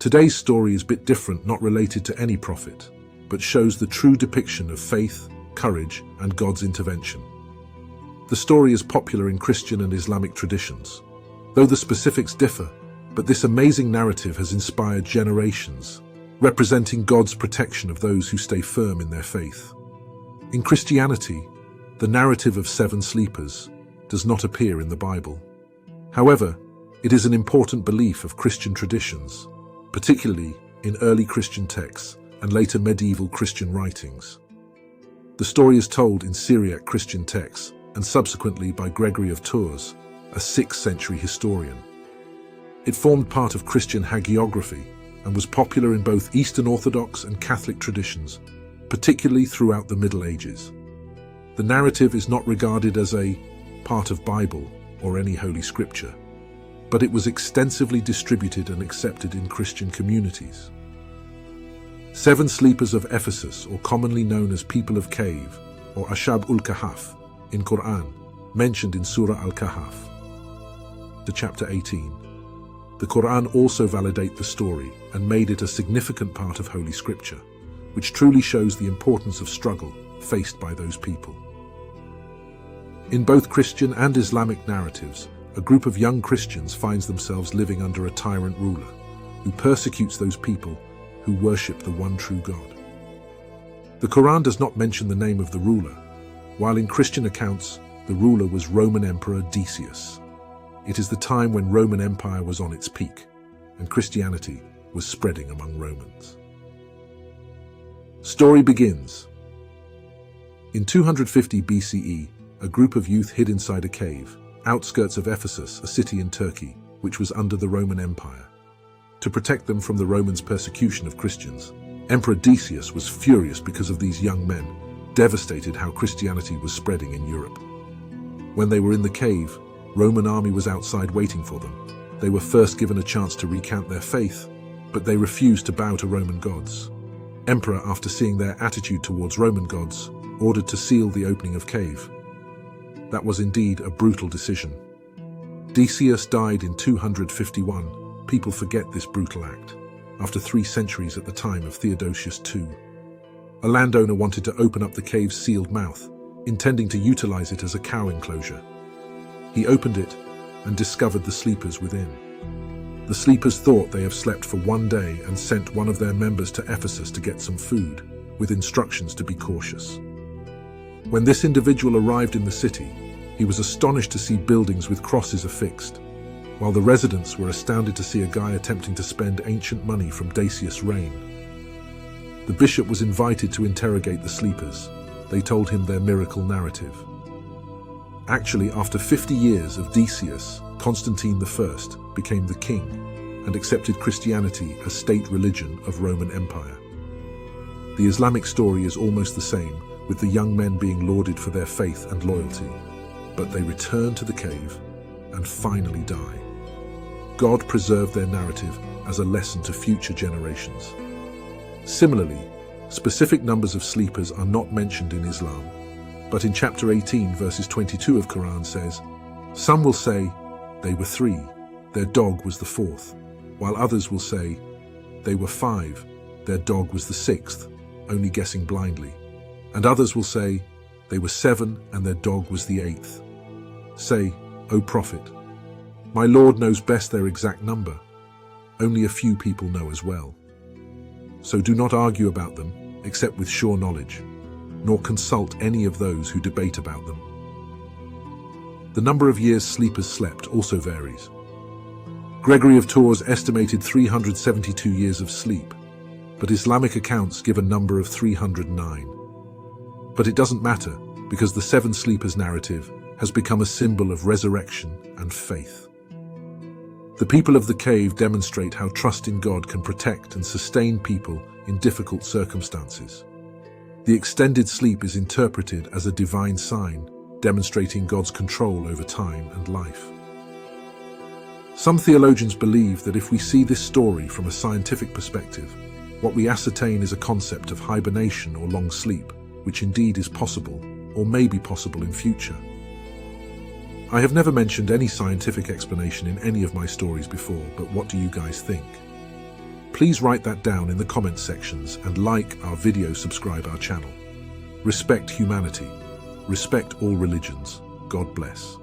Today's story is a bit different, not related to any prophet, but shows the true depiction of faith, courage, and God's intervention. The story is popular in Christian and Islamic traditions, though the specifics differ, but this amazing narrative has inspired generations, representing God's protection of those who stay firm in their faith. In Christianity, the narrative of seven sleepers does not appear in the Bible. However, it is an important belief of Christian traditions, particularly in early Christian texts and later medieval Christian writings. The story is told in Syriac Christian texts and subsequently by Gregory of Tours, a 6th century historian. It formed part of Christian hagiography and was popular in both Eastern Orthodox and Catholic traditions, particularly throughout the Middle Ages. The narrative is not regarded as a part of Bible or any holy scripture, but it was extensively distributed and accepted in Christian communities. Seven Sleepers of Ephesus, or commonly known as People of Cave, or Ashaab Kahaf, in Quran, mentioned in Surah Al-Kahaf, to chapter 18. The Quran also validates the story and made it a significant part of Holy Scripture, which truly shows the importance of struggle faced by those people. In both Christian and Islamic narratives, a group of young Christians finds themselves living under a tyrant ruler who persecutes those people who worship the one true God. The Quran does not mention the name of the ruler, while in Christian accounts, the ruler was Roman Emperor Decius. It is the time when Roman Empire was on its peak, and Christianity was spreading among Romans. Story begins. In 250 BCE, a group of youth hid inside a cave, outskirts of Ephesus, a city in Turkey, which was under the Roman Empire. To protect them from the Romans' persecution of Christians, Emperor Decius was furious because of these young men, devastated how Christianity was spreading in Europe. When they were in the cave, Roman army was outside waiting for them. They were first given a chance to recant their faith, but they refused to bow to Roman gods. Emperor, after seeing their attitude towards Roman gods, ordered to seal the opening of cave. That was indeed a brutal decision. Decius died in 251. People forget this brutal act, after 3 centuries at the time of Theodosius II. A landowner wanted to open up the cave's sealed mouth, intending to utilize it as a cow enclosure. He opened it and discovered the sleepers within. The sleepers thought they have slept for 1 day and sent one of their members to Ephesus to get some food, with instructions to be cautious. When this individual arrived in the city, he was astonished to see buildings with crosses affixed, while the residents were astounded to see a guy attempting to spend ancient money from Decius' reign. The bishop was invited to interrogate the sleepers. They told him their miracle narrative. Actually, after 50 years of Decius, Constantine I became the king and accepted Christianity as state religion of Roman Empire. The Islamic story is almost the same, with the young men being lauded for their faith and loyalty, but they return to the cave and finally die. God preserved their narrative as a lesson to future generations. Similarly, specific numbers of sleepers are not mentioned in Islam, but in chapter 18, verses 22 of Quran says, "Some will say, they were 3, their dog was the 4th, while others will say, they were 5, their dog was the 6th, only guessing blindly. And others will say, they were 7 and their dog was the 8th. Say, O Prophet, my Lord knows best their exact number. Only a few people know as well. So do not argue about them, except with sure knowledge, nor consult any of those who debate about them." The number of years sleepers slept also varies. Gregory of Tours estimated 372 years of sleep, but Islamic accounts give a number of 309. But it doesn't matter, because the Seven Sleepers narrative has become a symbol of resurrection and faith. The people of the cave demonstrate how trust in God can protect and sustain people in difficult circumstances. The extended sleep is interpreted as a divine sign, demonstrating God's control over time and life. Some theologians believe that if we see this story from a scientific perspective, what we ascertain is a concept of hibernation or long sleep, which indeed is possible, or may be possible in future. I have never mentioned any scientific explanation in any of my stories before, but what do you guys think? Please write that down in the comment sections and like our video, subscribe our channel. Respect humanity. Respect all religions. God bless.